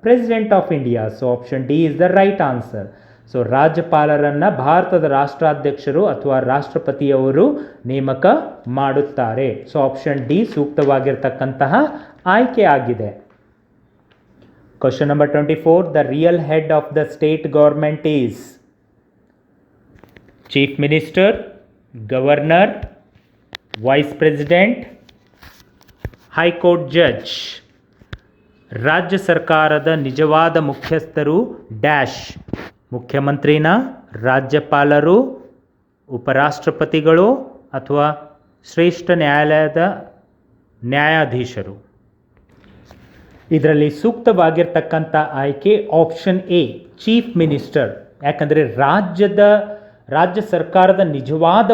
Speaker 1: President of India. So option D is the right answer. So ರಾಜ್ಯಪಾಲರನ್ನು ಭಾರತದ ರಾಷ್ಟ್ರಾಧ್ಯಕ್ಷರು ಅಥವಾ ರಾಷ್ಟ್ರಪತಿಯವರು ನೇಮಕ ಮಾಡುತ್ತಾರೆ. So option D ಸೂಕ್ತವಾಗಿರ್ತಕ್ಕಂತಹ ಆಯ್ಕೆ ಆಗಿದೆ. Question number 24. The real head of the state government is Chief Minister, Governor, Vice President, High Court Judge. ರಾಜ್ಯ ಸರ್ಕಾರದ ನಿಜವಾದ ಮುಖ್ಯಸ್ಥರು ಡ್ಯಾಶ್ ಮುಖ್ಯಮಂತ್ರಿನ, ರಾಜ್ಯಪಾಲರು, ಉಪರಾಷ್ಟ್ರಪತಿಗಳು ಅಥವಾ ಶ್ರೇಷ್ಠ ನ್ಯಾಯಾಲಯದ ನ್ಯಾಯಾಧೀಶರು. ಇದರಲ್ಲಿ ಸೂಕ್ತವಾಗಿರ್ತಕ್ಕಂಥ ಆಯ್ಕೆ ಆಪ್ಷನ್ ಎ, ಚೀಫ್ ಮಿನಿಸ್ಟರ್. ಯಾಕಂದರೆ ರಾಜ್ಯ ಸರ್ಕಾರದ ನಿಜವಾದ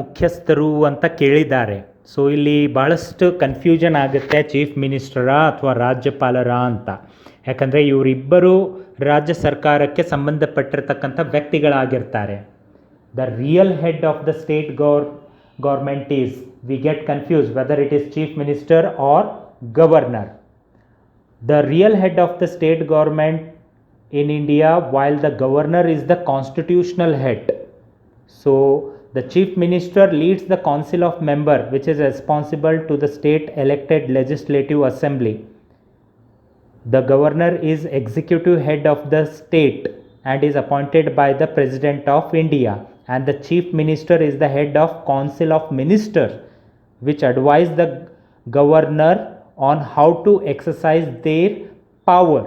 Speaker 1: ಮುಖ್ಯಸ್ಥರು ಅಂತ ಕೇಳಿದ್ದಾರೆ. ಸೊ ಇಲ್ಲಿ ಭಾಳಷ್ಟು ಕನ್ಫ್ಯೂಷನ್ ಆಗುತ್ತೆ, ಚೀಫ್ ಮಿನಿಸ್ಟರಾ ಅಥವಾ ರಾಜ್ಯಪಾಲರ ಅಂತ. ಯಾಕಂದರೆ ಇವರಿಬ್ಬರು ರಾಜ್ಯ ಸರ್ಕಾರಕ್ಕೆ ಸಂಬಂಧಪಟ್ಟಿರ್ತಕ್ಕಂಥ ವ್ಯಕ್ತಿಗಳಾಗಿರ್ತಾರೆ. The real head of the state government is, we get confuse whether it is chief minister or governor. The real head of the state government in India, while the governor is the constitutional head. So the chief minister leads the council of member which is responsible to the state elected legislative assembly. The governor is executive head of the state and is appointed by the president of India, and the chief minister is the head of council of ministers which advise the governor on how to exercise their power.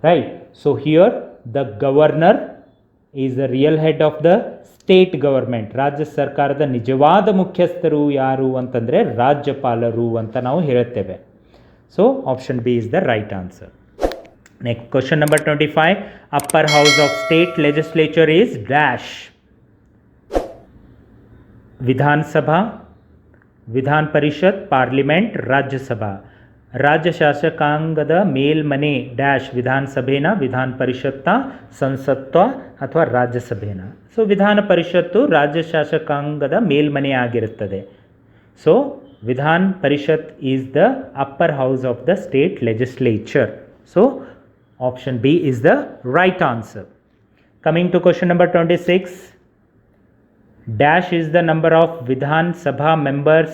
Speaker 1: Right? So here the governor is the real head of the state government. ರಾಜ್ಯ ಸರ್ಕಾರದ ನಿಜವಾದ ಮುಖ್ಯಸ್ಥರು ಯಾರು ಅಂತಂದರೆ ರಾಜ್ಯಪಾಲರು ಅಂತ ನಾವು ಹೇಳುತ್ತೇವೆ. So option B is the right answer. Next question number 25. Upper house of state legislature is dash ವಿಧಾನಸಭಾ, ವಿಧಾನ ಪರಿಷತ್, ಪಾರ್ಲಿಮೆಂಟ್, ರಾಜ್ಯಸಭಾ. ರಾಜ್ಯ ಶಾಸಕಾಂಗದ ಮೇಲ್ಮನೆ ಡ್ಯಾಶ್ ವಿಧಾನಸಭೆನ, ವಿಧಾನ ಪರಿಷತ್ನ, ಸಂಸತ್ವ ಅಥವಾ ರಾಜ್ಯಸಭೆನ. ಸೊ ವಿಧಾನ ಪರಿಷತ್ತು ರಾಜ್ಯ ಶಾಸಕಾಂಗದ ಮೇಲ್ಮನೆ ಆಗಿರುತ್ತದೆ. So Vidhana Parishat is the upper house of the state legislature. So option B is the right answer. Coming to question number 26. Dash is the number of Vidhan Sabha members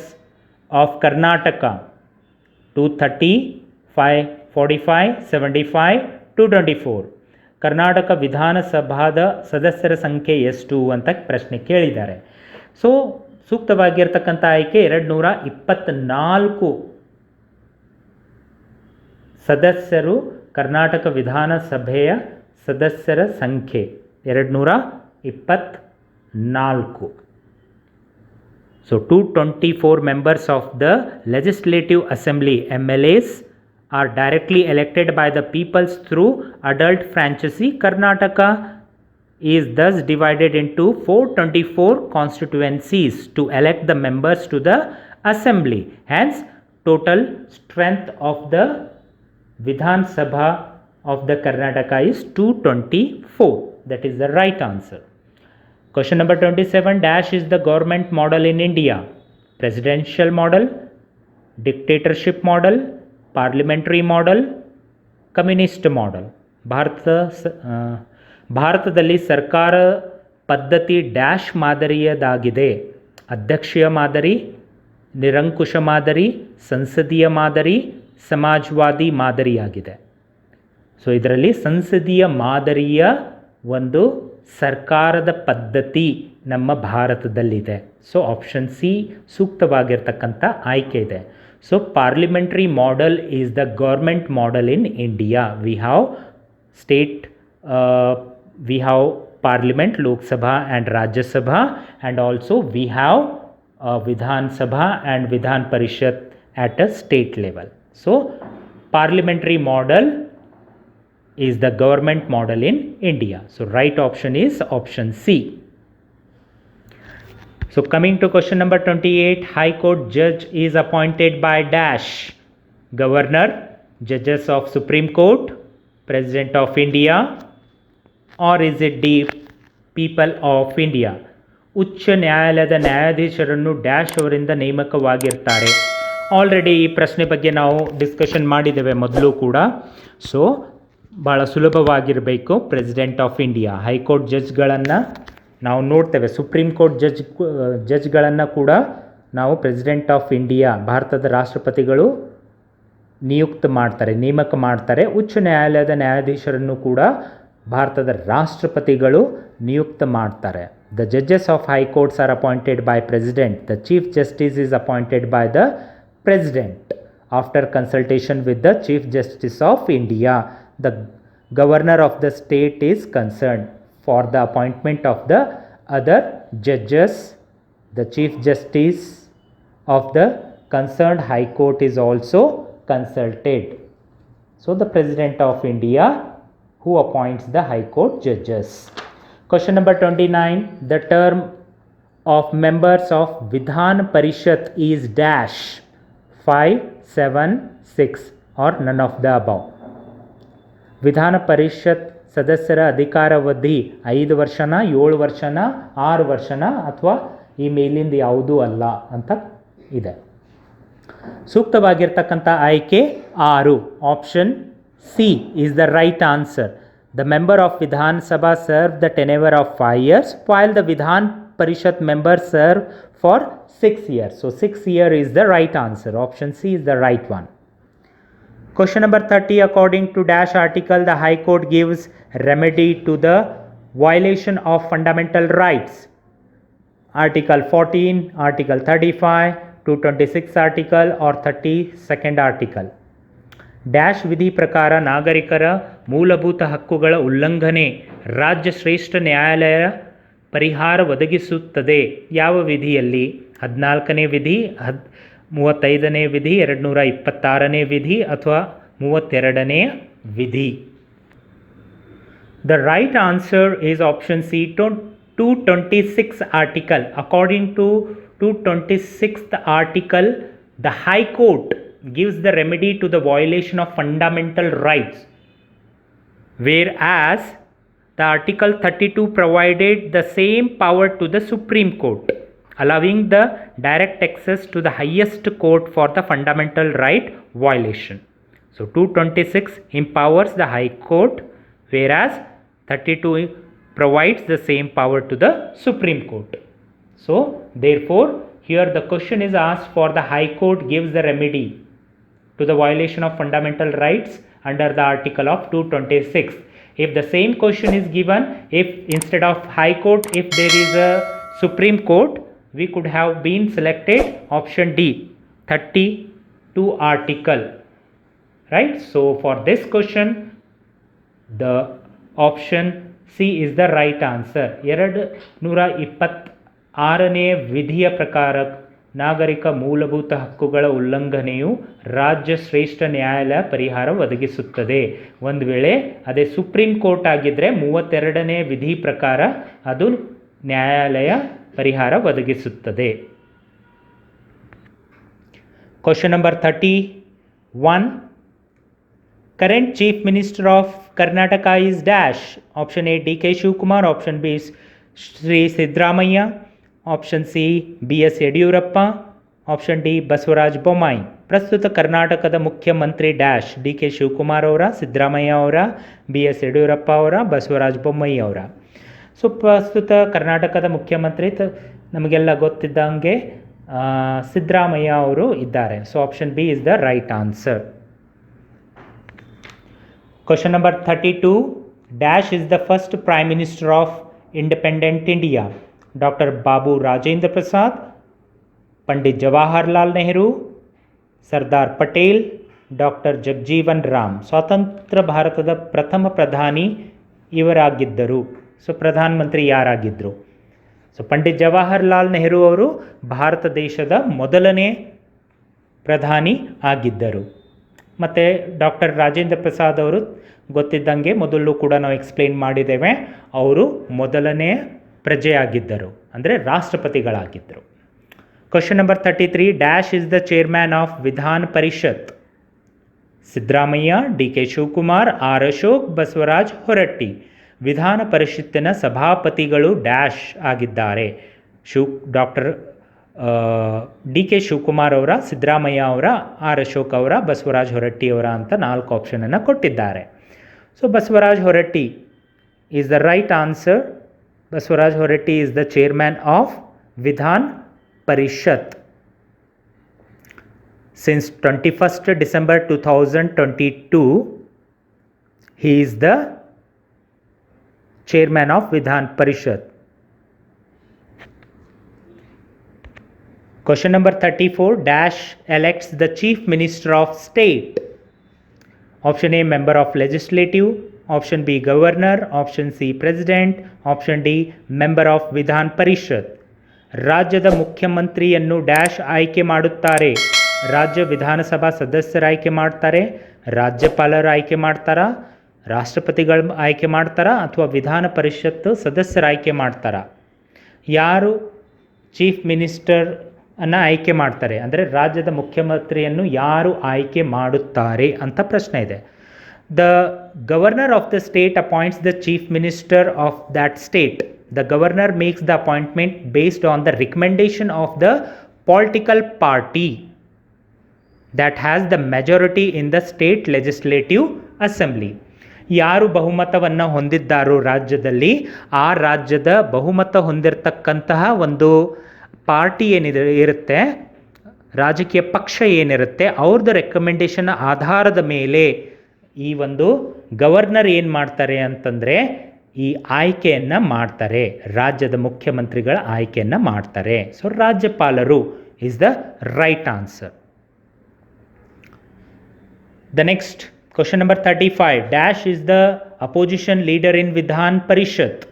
Speaker 1: of Karnataka: 230, 545, 75, 224. Karnataka ವಿಧಾನಸಭಾದ ಸದಸ್ಯರ ಸಂಖ್ಯೆ ಎಷ್ಟು ಅಂತ ಪ್ರಶ್ನೆ ಕೇಳಿದ್ದಾರೆ. ಸೊ ಸೂಕ್ತವಾಗಿರ್ತಕ್ಕಂಥ ಆಯ್ಕೆ 224 ಸದಸ್ಯರು. ಕರ್ನಾಟಕ ವಿಧಾನಸಭೆಯ ಸದಸ್ಯರ ಸಂಖ್ಯೆ 224. So 224 members of the Legislative Assembly MLAs are directly elected by the peoples through adult franchise. Karnataka is thus divided into 424 constituencies to elect the members to the assembly. Hence total strength of the Vidhan Sabha of the Karnataka is 224. That is the right answer. Question number 27. Dash is the government model in India: presidential model, dictatorship model, parliamentary model, communist model. ಭಾರತದಲ್ಲಿ ಸರ್ಕಾರ ಪದ್ಧತಿ dash ಮಾದರಿಯದಾಗಿದೆ: ಅಧ್ಯಕ್ಷೀಯ ಮಾದರಿ, ನಿರಂಕುಶ ಮಾದರಿ, ಸಂಸದೀಯ ಮಾದರಿ, ಸಮಾಜವಾದಿ ಮಾದರಿಯಾಗಿದೆ. So ಇದರಲ್ಲಿ ಸಂಸದೀಯ ಮಾದರಿಯ ಒಂದು ಸರ್ಕಾರದ ಪದ್ಧತಿ ನಮ್ಮ ಭಾರತದಲ್ಲಿದೆ. ಸೊ ಆಪ್ಷನ್ ಸಿ ಸೂಕ್ತವಾಗಿರ್ತಕ್ಕಂಥ ಆಯ್ಕೆ ಇದೆ. So parliamentary model is the government model in India. We have parliament, Lok Sabha and Rajya Sabha, and also we have Vidhana Sabha and Vidhana Parishat at a state level. So parliamentary model is the government model in India. So right option is option C. So coming to question number 28. High Court judge is appointed by dash: Governor, judges of Supreme Court, President of India, or is it the people of India? ಉಚ್ಚ ನ್ಯಾಯಾಲಯದ ನ್ಯಾಯಾಧೀಶರನ್ನು dash ಅವರಿಂದ ನೇಮಕವಾಗಿರ್ತಾರೆ. Already ಈ ಪ್ರಶ್ನೆ ಬಗ್ಗೆ ನಾವು discussion ಮಾಡಿದ್ದೇವೆ ಮೊದಲು ಕೂಡ. ಸೊ ಭಾಳ ಸುಲಭವಾಗಿರಬೇಕು. ಪ್ರೆಸಿಡೆಂಟ್ ಆಫ್ ಇಂಡಿಯಾ, ಹೈಕೋರ್ಟ್ ಜಡ್ಜ್ಗಳನ್ನು ನಾವು ನೋಡ್ತೇವೆ, ಸುಪ್ರೀಂ ಕೋರ್ಟ್ ಜಡ್ಜ್ಗಳನ್ನು ಕೂಡ ನಾವು ಪ್ರೆಸಿಡೆಂಟ್ ಆಫ್ ಇಂಡಿಯಾ, ಭಾರತದ ರಾಷ್ಟ್ರಪತಿಗಳು ನೇಮಕ ಮಾಡ್ತಾರೆ. ಉಚ್ಚ ನ್ಯಾಯಾಲಯದ ನ್ಯಾಯಾಧೀಶರನ್ನು ಕೂಡ ಭಾರತದ ರಾಷ್ಟ್ರಪತಿಗಳು ನಿಯುಕ್ತ ಮಾಡ್ತಾರೆ. The judges of high courts R appointed by president. The chief justice is appointed by the president after consultation with the chief justice of India. The governor of the state is concerned for the appointment of the other judges. The chief justice of the concerned high court is also consulted. So the president of India who appoints the high court judges. Question number 29. The term of members of Vidhan Parishad is dash 5, 7, 6 or none of the above. ವಿಧಾನ ಪರಿಷತ್ ಸದಸ್ಯರ ಅಧಿಕಾರಾವಧಿ 5 ವರ್ಷನ, 7 ವರ್ಷನ, 6 ವರ್ಷನ ಅಥವಾ ಈ ಮೇಲಿಂದ ಯಾವುದೂ ಅಲ್ಲ ಅಂತ ಇದೆ. ಸೂಕ್ತವಾಗಿರ್ತಕ್ಕಂಥ ಆಯ್ಕೆ 6. Option C is the right answer. The member of Vidhan Sabha serve the tenure of 5 years while the Vidhan Parishat member serve for 6 years. So 6 year is the right answer. Option C is the right one. Question number 30. According to dash article, the High Court gives remedy to the violation of fundamental rights. Article 14, Article 35, 226 article or 32nd article. Dash ವಿಧಿ ಪ್ರಕಾರ ನಾಗರಿಕರ ಮೂಲಭೂತ ಹಕ್ಕುಗಳ ಉಲ್ಲಂಘನೆ ರಾಜ್ಯ ಶ್ರೇಷ್ಠ ನ್ಯಾಯಾಲಯ ಪರಿಹಾರ ಒದಗಿಸುತ್ತದೆ. ಯಾವ ವಿಧಿಯಲ್ಲಿ? 14ನೇ ವಿಧಿ, 35ನೇ ವಿಧಿ, 226ನೇ ವಿಧಿ ಅಥವಾ 32ನೇ ವಿಧಿ. The right answer is option C, 226 article. According to 226th article, the High Court gives the remedy to the violation of fundamental rights, whereas the Article 32 provided the same power to the Supreme Court, allowing the direct access to the highest court for the fundamental right violation. So 226 empowers the High Court, whereas 32 provides the same power to the Supreme Court. So therefore here the question is asked for the High Court gives the remedy to the violation of fundamental rights under the article of 226. If the same question is given, if instead of High Court, if there is a Supreme Court, we could have been selected option D, 32 article, right? So for this question, the option C is the right answer. 226ನೇ ವಿಧಿಯ ಪ್ರಕಾರ ನಾಗರಿಕ ಮೂಲಭೂತ ಹಕ್ಕುಗಳ ಉಲ್ಲಂಘನೆಯು ರಾಜ್ಯ ಶ್ರೇಷ್ಠ ನ್ಯಾಯಾಲಯ ಪರಿಹಾರ ಒದಗಿಸುತ್ತದೆ. ಒಂದು ವೇಳೆ ಅದೇ ಸುಪ್ರೀಂ ಕೋರ್ಟ್ ಆಗಿದ್ದರೆ 32ನೇ ವಿಧಿ ಪ್ರಕಾರ ಅದು ನ್ಯಾಯಾಲಯ ಪರಿಹಾರ ಒದಗಿಸುತ್ತದೆ. Question number 31. Current chief minister of Karnataka is dash. Option A D K Shivakumar, option B Shri Siddaramaiah, option C B S Yediyurappa, option D Basavaraj Bommai. ಪ್ರಸ್ತುತ ಕರ್ನಾಟಕದ ಮುಖ್ಯಮಂತ್ರಿ ಡ್ಯಾಶ್ ಡಿ ಕೆ ಶಿವಕುಮಾರ್ ಅವರ, ಸಿದ್ದರಾಮಯ್ಯ ಅವರ, ಬಿ ಎಸ್ ಯಡಿಯೂರಪ್ಪ ಅವರ, ಬಸವರಾಜ ಬೊಮ್ಮಾಯಿ ಅವರ. ಸೊ ಪ್ರಸ್ತುತ ಕರ್ನಾಟಕದ ಮುಖ್ಯಮಂತ್ರಿ ನಮಗೆಲ್ಲ ಗೊತ್ತಿದ್ದಂಗೆ ಸಿದ್ದರಾಮಯ್ಯ ಅವರು ಇದ್ದಾರೆ. So option B is the right answer. Question number 32. Dash is the first prime minister of independent India. Doctor Babu Rajendra Prasad, Pandit Jawaharlal Nehru, Sardar Patel, doctor Jagjivan Ram. ಸ್ವಾತಂತ್ರ್ಯ ಭಾರತದ ಪ್ರಥಮ ಪ್ರಧಾನಿ ಇವರಾಗಿದ್ದರು. ಸೊ ಪ್ರಧಾನಮಂತ್ರಿ ಯಾರಾಗಿದ್ದರು? ಸೊ ಪಂಡಿತ್ ಜವಾಹರ್ಲಾಲ್ ನೆಹರು ಅವರು ಭಾರತ ದೇಶದ ಮೊದಲನೇ ಪ್ರಧಾನಿ ಆಗಿದ್ದರು. ಮತ್ತು ಡಾಕ್ಟರ್ ರಾಜೇಂದ್ರ ಪ್ರಸಾದ್ ಅವರು ಗೊತ್ತಿದ್ದಂಗೆ ಮೊದಲು ಕೂಡ ನಾವು ಎಕ್ಸ್ಪ್ಲೇನ್ ಮಾಡಿದ್ದೇವೆ, ಅವರು ಮೊದಲನೇ ಪ್ರಜೆಯಾಗಿದ್ದರು, ಅಂದರೆ ರಾಷ್ಟ್ರಪತಿಗಳಾಗಿದ್ದರು. Question number 33. Dash is the chairman of Vidhana Parishat. Siddaramaiah, D K Shivakumar, R Ashok, Basavaraj Horatti. Vidhana ಪರಿಷತ್ತಿನ ಸಭಾಪತಿಗಳು ಡ್ಯಾಶ್ ಆಗಿದ್ದಾರೆ. ಡಾಕ್ಟರ್ ಡಿ ಕೆ ಶಿವಕುಮಾರ್ ಅವರ, ಸಿದ್ದರಾಮಯ್ಯ ಅವರ, ಆರ್ ಅಶೋಕ್ ಅವರ, ಬಸವರಾಜ್ ಹೊರಟ್ಟಿಯವರ ಅಂತ 4 ಆಪ್ಷನನ್ನು ಕೊಟ್ಟಿದ್ದಾರೆ. So Basavaraj Horatti is the right answer. Basavaraj Horatti is the chairman of Vidhan Parishad. Since 21st December 2022, he is the chairman of Vidhan Parishad. Question number 34, dash elects the chief minister of state. Option A, member of legislative. Option B, governor. Option C, president. Option D, member of Vidhan Parishad. ರಾಜ್ಯದ ಮುಖ್ಯಮಂತ್ರಿಯನ್ನು dash ಆಯ್ಕೆ ಮಾಡುತ್ತಾರೆ. ರಾಜ್ಯ ವಿಧಾನಸಭಾ ಸದಸ್ಯರು ಆಯ್ಕೆ ಮಾಡ್ತಾರೆ, ರಾಜ್ಯಪಾಲರು ಆಯ್ಕೆ ಮಾಡ್ತಾರಾ, ರಾಷ್ಟ್ರಪತಿಗಳು ಆಯ್ಕೆ ಮಾಡ್ತಾರಾ, ಅಥವಾ ವಿಧಾನ ಪರಿಷತ್ತು ಸದಸ್ಯರು ಆಯ್ಕೆ ಮಾಡ್ತಾರಾ? ಯಾರು ಚೀಫ್ ಮಿನಿಸ್ಟರ್ ಅನ್ನು ಆಯ್ಕೆ ಮಾಡ್ತಾರೆ, ಅಂದರೆ ರಾಜ್ಯದ ಮುಖ್ಯಮಂತ್ರಿಯನ್ನು ಯಾರು ಆಯ್ಕೆ ಮಾಡುತ್ತಾರೆ ಅಂತ ಪ್ರಶ್ನೆ ಇದೆ. The governor of the state appoints the chief minister of that state. The governor makes the appointment based on the recommendation of the political party that has the majority in the state legislative assembly. ಯಾರು ಬಹುಮತವನ್ನು ಹೊಂದಿದ್ದಾರೋ ರಾಜ್ಯದಲ್ಲಿ, ಆ ರಾಜ್ಯದ ಬಹುಮತ ಹೊಂದಿರತಕ್ಕಂತಹ ಒಂದು party ಏನಿದೆ ಇರುತ್ತೆ, ರಾಜಕೀಯ ಪಕ್ಷ ಏನಿರುತ್ತೆ, ಅವ್ರದ್ದು ರೆಕಮೆಂಡೇಷನ್ ಆಧಾರದ ಮೇಲೆ ಈ ಒಂದು ಗವರ್ನರ್ ಏನು ಮಾಡ್ತಾರೆ ಅಂತಂದರೆ ಈ ಆಯ್ಕೆಯನ್ನು ಮಾಡ್ತಾರೆ, ರಾಜ್ಯದ ಮುಖ್ಯಮಂತ್ರಿಗಳ ಆಯ್ಕೆಯನ್ನು ಮಾಡ್ತಾರೆ. ಸೊ ರಾಜ್ಯಪಾಲರು is the right answer. The next question number 35, dash is the opposition leader in Vidhan Parishat.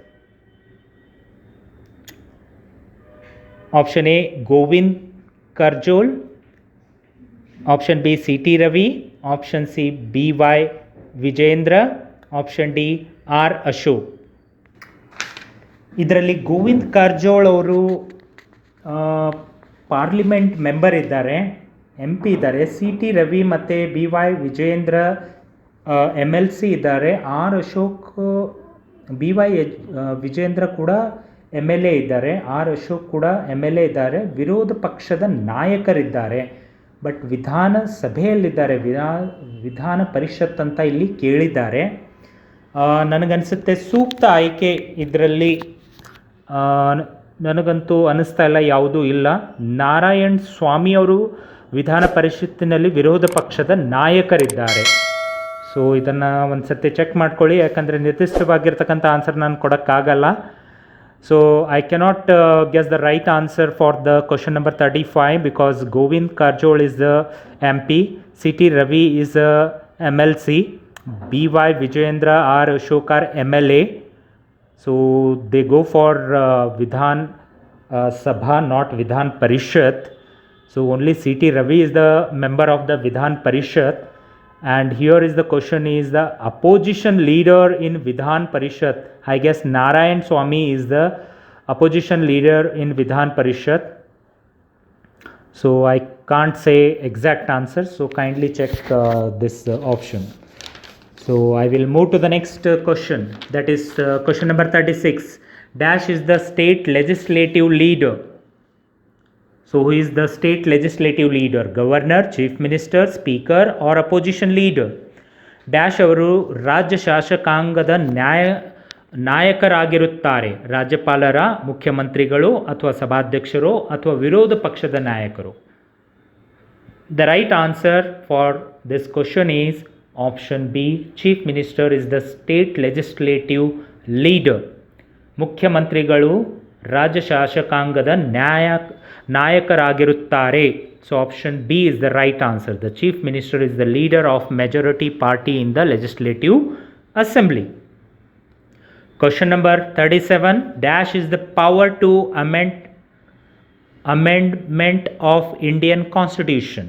Speaker 1: Option A Govind Karjol, option B C T Ravi, option C B Y Vijayendra, option D R Ashok. ಇದರಲ್ಲಿ ಗೋವಿಂದ್ ಕಾರಜೋಳ್ ಅವರು ಪಾರ್ಲಿಮೆಂಟ್ ಮೆಂಬರ್ ಇದ್ದಾರೆ, ಎಂ ಪಿ ಇದ್ದಾರೆ. C T Ravi ಮತ್ತು B Y Vijayendra M L C ಇದ್ದಾರೆ. R Ashok, B Y Vijayendra ಕೂಡ M L A ಇದ್ದಾರೆ, R Ashok ಕೂಡ M L A ಇದ್ದಾರೆ. ವಿರೋಧ ಪಕ್ಷದ ನಾಯಕರಿದ್ದಾರೆ, ಬಟ್ ವಿಧಾನಸಭೆಯಲ್ಲಿದ್ದಾರೆ, ವಿಧಾನ ಪರಿಷತ್ ಅಂತ ಇಲ್ಲಿ ಕೇಳಿದ್ದಾರೆ. ನನಗನ್ಸುತ್ತೆ ಸೂಕ್ತ ಆಯ್ಕೆ ಇದರಲ್ಲಿ ನನಗಂತೂ ಅನ್ನಿಸ್ತಾ ಇಲ್ಲ, ಯಾವುದೂ ಇಲ್ಲ. ನಾರಾಯಣ್ ಸ್ವಾಮಿ ಅವರು ವಿಧಾನ ಪರಿಷತ್ತಿನಲ್ಲಿ ವಿರೋಧ ಪಕ್ಷದ ನಾಯಕರಿದ್ದಾರೆ. ಸೊ ಇದನ್ನು ಒಂದು ಸತಿ ಚೆಕ್ ಮಾಡ್ಕೊಳ್ಳಿ, ಯಾಕಂದರೆ ನಿರ್ದಿಷ್ಟವಾಗಿರ್ತಕ್ಕಂಥ ಆನ್ಸರ್ ನಾನು ಕೊಡೋಕ್ಕಾಗಲ್ಲ. So I cannot guess the right answer for the question number 35 because Govind Karjol is the M P, C T Ravi is M L C, B Y Vijayendra R Ashok are M L A. So they go for Vidhan Sabha, not Vidhan Parishad. So only C.T. Ravi is the member of the Vidhan Parishad. And here is the question is the opposition leader in Vidhan Parishad. I guess Narayan Swamy is the opposition leader in Vidhan Parishad. So I can't say exact answer. So kindly check this option. So I will move to the next question, that is question number 36. Dash is the state legislative leader. So who is the state legislative leader? Governor, chief minister, speaker or opposition leader? Dash ಅವರು ರಾಜ್ಯ ಶಾಸಕಾಂಗದ ನಾಯಕರಾಗಿರುತ್ತಾರೆ. ರಾಜ್ಯಪಾಲರ, ಮುಖ್ಯಮಂತ್ರಿಗಳು ಅಥವಾ ಸಭಾಧ್ಯಕ್ಷರು ಅಥವಾ ವಿರೋಧ ಪಕ್ಷದ ನಾಯಕರು? The right answer for this question is option B, chief minister is the state legislative leader. ಮುಖ್ಯಮಂತ್ರಿಗಳು ರಾಜ್ಯ ಶಾಸಕಾಂಗದ ನಾಯಕರಾಗಿರುತ್ತಾರೆ. So option B is the right answer. The chief minister is the leader of majority party in the legislative assembly. Question number 37, dash is the power to amendment of Indian constitution.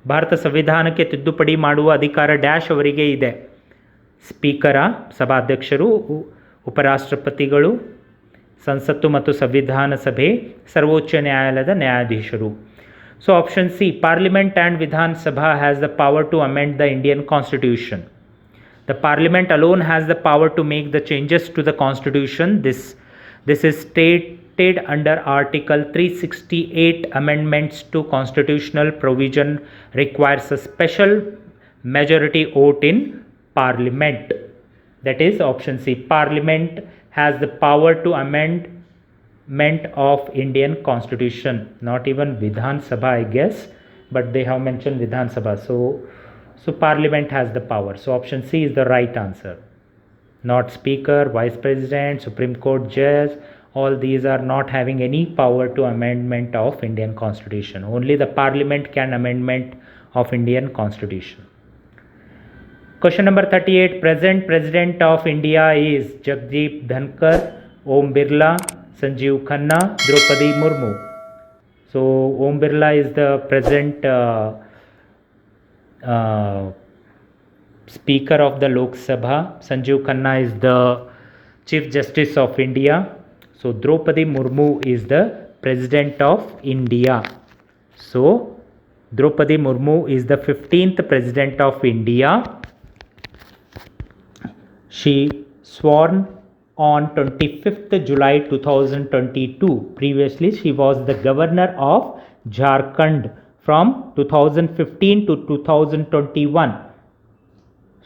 Speaker 1: Bharat ಸಂವಿಧಾನಕ್ಕೆ ತಿದ್ದುಪಡಿ ಮಾಡುವ ಅಧಿಕಾರ dash ಅವರಿಗೆ ಇದೆ. Speaker, ಸಭಾಧ್ಯಕ್ಷರು, ಉಪರಾಷ್ಟ್ರಪತಿಗಳು, ಸಂಸತ್ತು ಮತ್ತು ಸಂವಿಧಾನ ಸಭೆ, ಸರ್ವೋಚ್ಚ ನ್ಯಾಯಾಲಯದ ನ್ಯಾಯಾಧೀಶರು. So option C, parliament and Vidhan Sabha has the power to amend the Indian constitution. The parliament alone has the power to make the changes to the constitution. This is stated under article 368. Amendments to constitutional provision requires a special majority vote in parliament. That is option C, parliament has the power to amendment of Indian constitution. Not even Vidhan Sabha, I guess. but they have mentioned Vidhan Sabha. So Parliament has the power. So option C is the right answer. Not Speaker, Vice President, Supreme Court Judge, all these are not having any power to amendment of Indian Constitution. Only the Parliament can amendment of Indian Constitution. Question number 38. Present President of India is Jagdeep Dhankar, Om Birla, Sanjeev Khanna, Draupadi Murmu. So Om Birla is the present Speaker of the Lok Sabha. Sanjeev Khanna is the Chief Justice of India. So Draupadi Murmu is the President of India. So Draupadi Murmu is the 15th President of India. She sworn on 25th July 2022. Previously she was the Governor of Jharkhand from 2015 to 2021.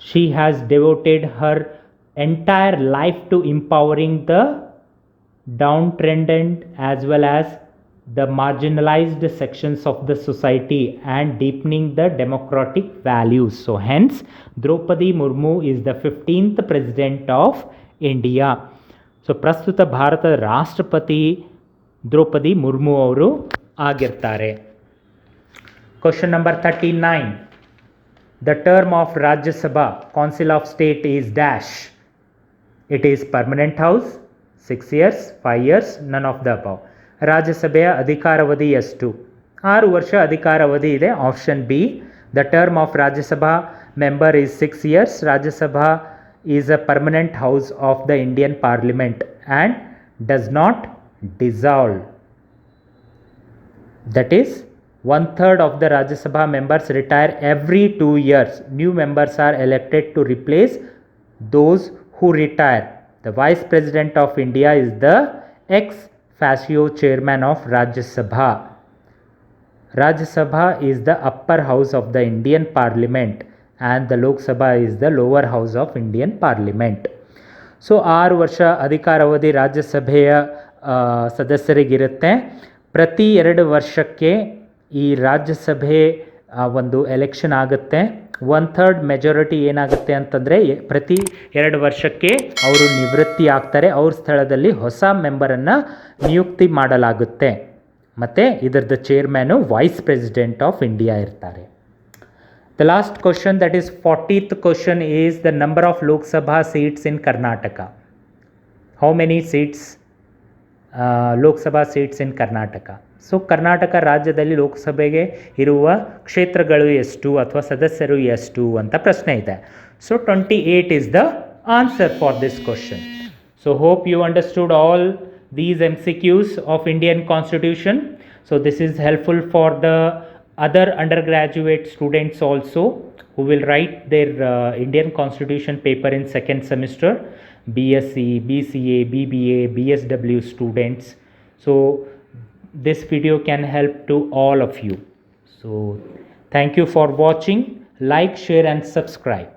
Speaker 1: She has devoted her entire life to empowering the downtrodden as well as the marginalized sections of the society and deepening the democratic values. So hence Draupadi Murmu is the 15th President of India. So ಪ್ರಸ್ತುತ ಭಾರತದ ರಾಷ್ಟ್ರಪತಿ ದ್ರೌಪದಿ ಮುರ್ಮು ಅವರು ಆಗಿರ್ತಾರೆ. Question number 39. The term of Rajya Sabha Council of State is dash. It is permanent house, 6 years, 5 years, none of the above. ರಾಜ್ಯಸಭೆಯ ಅಧಿಕಾರಾವಧಿ ಎಷ್ಟು? 6 ವರ್ಷ ಅಧಿಕಾರಾವಧಿ ಇದೆ. Option B. The term of Rajya Sabha member is 6 years. Rajya Sabha is a permanent house of the Indian parliament and does not dissolve. That is 1/3 of the Rajya Sabha members retire every 2 years. New members are elected to replace those who retire. The Vice President of India is the ex officio chairman of Rajya Sabha. Rajya Sabha is the upper house of the Indian Parliament and the Lok Sabha is the lower house of Indian Parliament. So 6 ವರ್ಷ ಅಧಿಕಾರಾವಧಿ ರಾಜ್ಯಸಭೆಯ ಸದಸ್ಯರಿಗಿರುತ್ತೆ. ಪ್ರತಿ 2 ವರ್ಷಕ್ಕೆ ಈ ರಾಜ್ಯಸಭೆ ಒಂದು election ಆಗುತ್ತೆ. 1/3 majority ಏನಾಗುತ್ತೆ ಅಂತಂದರೆ ಪ್ರತಿ 2 ವರ್ಷಕ್ಕೆ ಅವರು ನಿವೃತ್ತಿ ಆಗ್ತಾರೆ. ಅವ್ರ ಸ್ಥಳದಲ್ಲಿ ಹೊಸ ಮೆಂಬರನ್ನು ನಿಯುಕ್ತಿ ಮಾಡಲಾಗುತ್ತೆ. ಮತ್ತು ಇದರದ chairman wise president of India ಇರ್ತಾರೆ. The last question, that is 40th question, is the number of Lok Sabha seats in Karnataka. How many seats Lok Sabha seats in Karnataka? So Karnataka ರಾಜ್ಯದಲ್ಲಿ ಲೋಕಸಭೆಗೆ ಇರುವ ಕ್ಷೇತ್ರಗಳು ಎಷ್ಟು ಅಥವಾ ಸದಸ್ಯರು ಎಷ್ಟು ಅಂತ ಪ್ರಶ್ನೆ ಇದೆ. So 28 is the answer for this question. So hope you understood all these MCQs of Indian Constitution. So this is helpful for the other undergraduate students also who will write their Indian Constitution paper in second semester, BSc, BCA, BBA, BSW students. So this video can help to all of you. So thank you for watching. Like, share and subscribe.